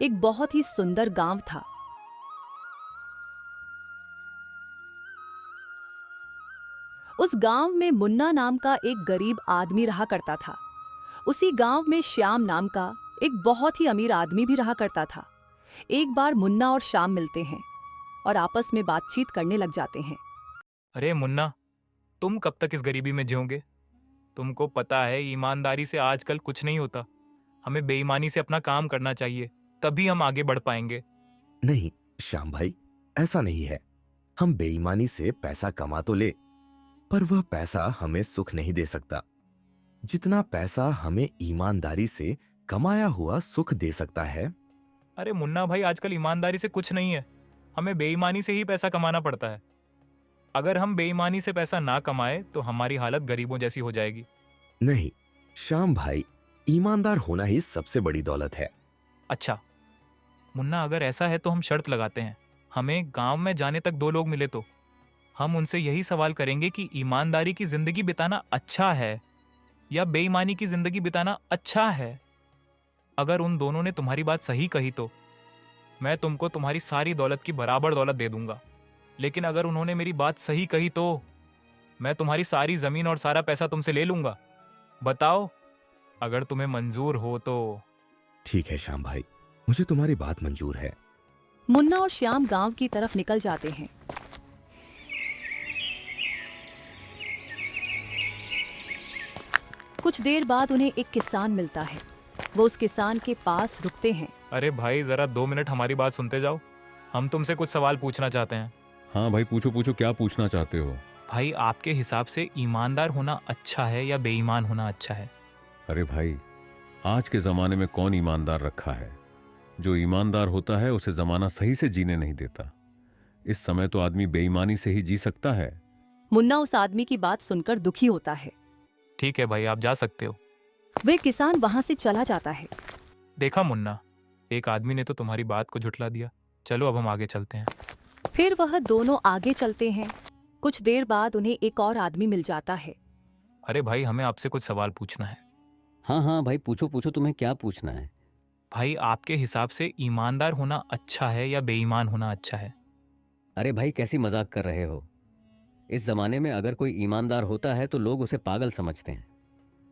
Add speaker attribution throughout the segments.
Speaker 1: एक बहुत ही सुंदर गांव था। उस गांव में मुन्ना नाम का एक गरीब आदमी रहा करता था। उसी गांव में श्याम नाम का एक बहुत ही अमीर आदमी भी रहा करता था। एक बार मुन्ना और श्याम मिलते हैं और आपस में बातचीत करने लग जाते हैं।
Speaker 2: अरे मुन्ना, तुम कब तक इस गरीबी में जियोगे? तुमको पता है ईमानदारी से आजकल कुछ नहीं होता। हमें बेईमानी से अपना काम करना चाहिए, तभी हम आगे बढ़ पाएंगे।
Speaker 3: नहीं श्याम भाई, ऐसा नहीं है। हम बेईमानी से पैसा कमा तो ले, पर वह पैसा हमें सुख नहीं दे सकता जितना पैसा हमें ईमानदारी से कमाया हुआ सुख दे सकता है।
Speaker 2: अरे मुन्ना भाई, आजकल ईमानदारी से कुछ नहीं है। हमें बेईमानी से ही पैसा कमाना पड़ता है। अगर हम बेईमानी से पैसा ना कमाए तो हमारी हालत गरीबों जैसी हो जाएगी।
Speaker 3: नहीं श्याम भाई, ईमानदार होना ही सबसे बड़ी दौलत है।
Speaker 2: अच्छा मुन्ना, अगर ऐसा है तो हम शर्त लगाते हैं। हमें गांव में जाने तक दो लोग मिले तो हम उनसे यही सवाल करेंगे कि ईमानदारी की जिंदगी बिताना अच्छा है या बेईमानी की जिंदगी बिताना अच्छा है। अगर उन दोनों ने तुम्हारी बात सही कही तो मैं तुमको तुम्हारी सारी दौलत की बराबर दौलत दे दूंगा। लेकिन अगर उन्होंने मेरी बात सही कही तो मैं तुम्हारी सारी जमीन और सारा पैसा तुमसे ले लूंगा। बताओ, अगर तुम्हें मंजूर हो तो।
Speaker 3: ठीक है श्याम भाई, मुझे तुम्हारी बात मंजूर है।
Speaker 1: मुन्ना और श्याम गांव की तरफ निकल जाते हैं। कुछ देर बाद उन्हें एक किसान मिलता है। वो उस किसान के पास रुकते हैं।
Speaker 2: अरे भाई, जरा 2 मिनट हमारी बात सुनते जाओ। हम तुमसे कुछ सवाल पूछना चाहते हैं।
Speaker 4: हाँ भाई, पूछो पूछो, क्या पूछना चाहते हो?
Speaker 2: भाई, आपके हिसाब से ईमानदार होना अच्छा है या बेईमान होना अच्छा है?
Speaker 4: अरे भाई, आज के ज़माने में कौन ईमानदार रखा है? जो ईमानदार होता है उसे ज़माना सही से जीने नहीं देता। इस समय तो आदमी बेईमानी से ही जी सकता है।
Speaker 1: मुन्ना उस आदमी की बात सुनकर दुखी होता है।
Speaker 2: ठीक है भाई, आप जा सकते हो।
Speaker 1: वे किसान वहां से चला जाता है।
Speaker 2: देखा मुन्ना, एक आदमी ने तो तुम्हारी बात को झुठला दिया। चलो अब हम आगे चलते हैं।
Speaker 1: फिर वह दोनों आगे चलते हैं। कुछ देर बाद उन्हें एक और आदमी मिल जाता है।
Speaker 2: अरे भाई, हमें आपसे कुछ सवाल पूछना है।
Speaker 5: हाँ हाँ भाई, पूछो पूछो, तुम्हें क्या पूछना है?
Speaker 2: भाई, आपके हिसाब से ईमानदार होना अच्छा है या बेईमान होना अच्छा है?
Speaker 5: अरे भाई, कैसी मजाक कर रहे हो? इस जमाने में अगर कोई ईमानदार होता है तो लोग उसे पागल समझते हैं।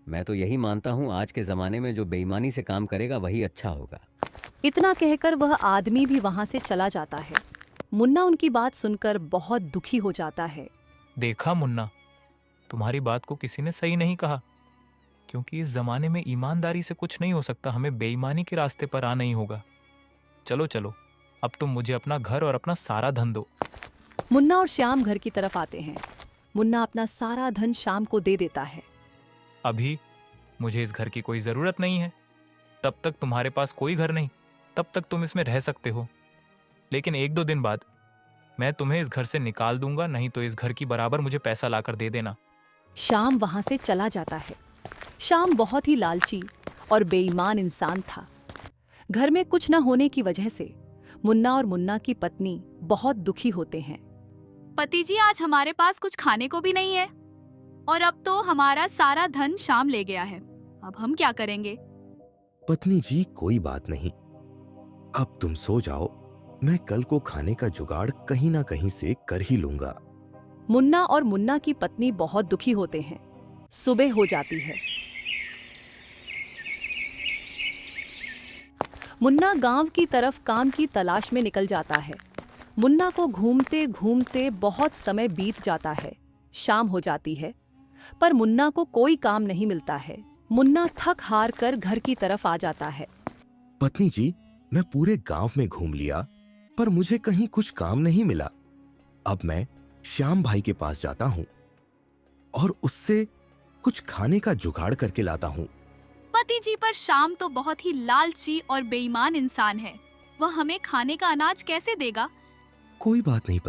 Speaker 5: मैं तो यही मानता हूँ, आज के ज़माने में जो बेईमानी से काम करेगा वही अच्छा होगा।
Speaker 1: इतना कहकर वह आदमी भी वहां से चला जाता है। मुन्ना उनकी बात सुनकर बहुत दुखी हो जाता है।
Speaker 2: देखा मुन्ना, तुम्हारी बात को किसी ने सही नहीं कहा। क्योंकि इस जमाने में ईमानदारी से कुछ नहीं हो सकता। हमें बेईमानी के रास्ते पर आना ही होगा। चलो चलो, अब तुम मुझे अपना घर और अपना सारा धन दो।
Speaker 1: मुन्ना और श्याम घर की तरफ आते हैं। मुन्ना अपना सारा धन श्याम को दे देता है।
Speaker 2: अभी मुझे इस घर की कोई ज़रूरत नहीं है। तब तक तुम्हारे पास कोई घर नहीं, तब तक तुम इसमें रह सकते हो। लेकिन 1-2 दिन बाद मैं तुम्हें इस घर से निकाल दूंगा, नहीं तो इस घर की बराबर मुझे पैसा लाकर दे देना।
Speaker 1: श्याम वहां से चला जाता है। श्याम बहुत ही लालची और बेईमान इंसान था। घर में कुछ न होने की वजह से मुन्ना और मुन्ना की पत्नी बहुत दुखी होते हैं।
Speaker 6: पति जी, आज हमारे पास कुछ खाने को भी नहीं है और अब तो हमारा सारा धन श्याम ले गया है। अब हम क्या करेंगे?
Speaker 3: पत्नी जी, कोई बात नहीं, अब तुम सो जाओ। मैं कल को खाने का जुगाड़ कहीं ना कहीं से कर ही लूंगा।
Speaker 1: मुन्ना और मुन्ना की पत्नी बहुत दुखी होते हैं। सुबह हो जाती है। मुन्ना गांव की तरफ काम की तलाश में निकल जाता है। मुन्ना को घूमते घूमते बहुत समय बीत जाता है। शाम हो जाती है, पर मुन्ना को कोई काम नहीं मिलता है। मुन्ना थक हार कर घर की तरफ आ जाता है।
Speaker 3: पत्नी जी, मैं पूरे गांव में घूम लिया, पर मुझे कहीं कुछ काम नहीं मिला। अब मैं श्याम भाई के पास जाता हूँ और उससे कुछ खाने का जुगाड़ करके लाता हूँ।
Speaker 6: पति जी, पर श्याम तो बहुत ही लालची और बेईमान इंसान है। वह हमें खाने का अनाज कैसे देगा?
Speaker 3: कोई बात नहीं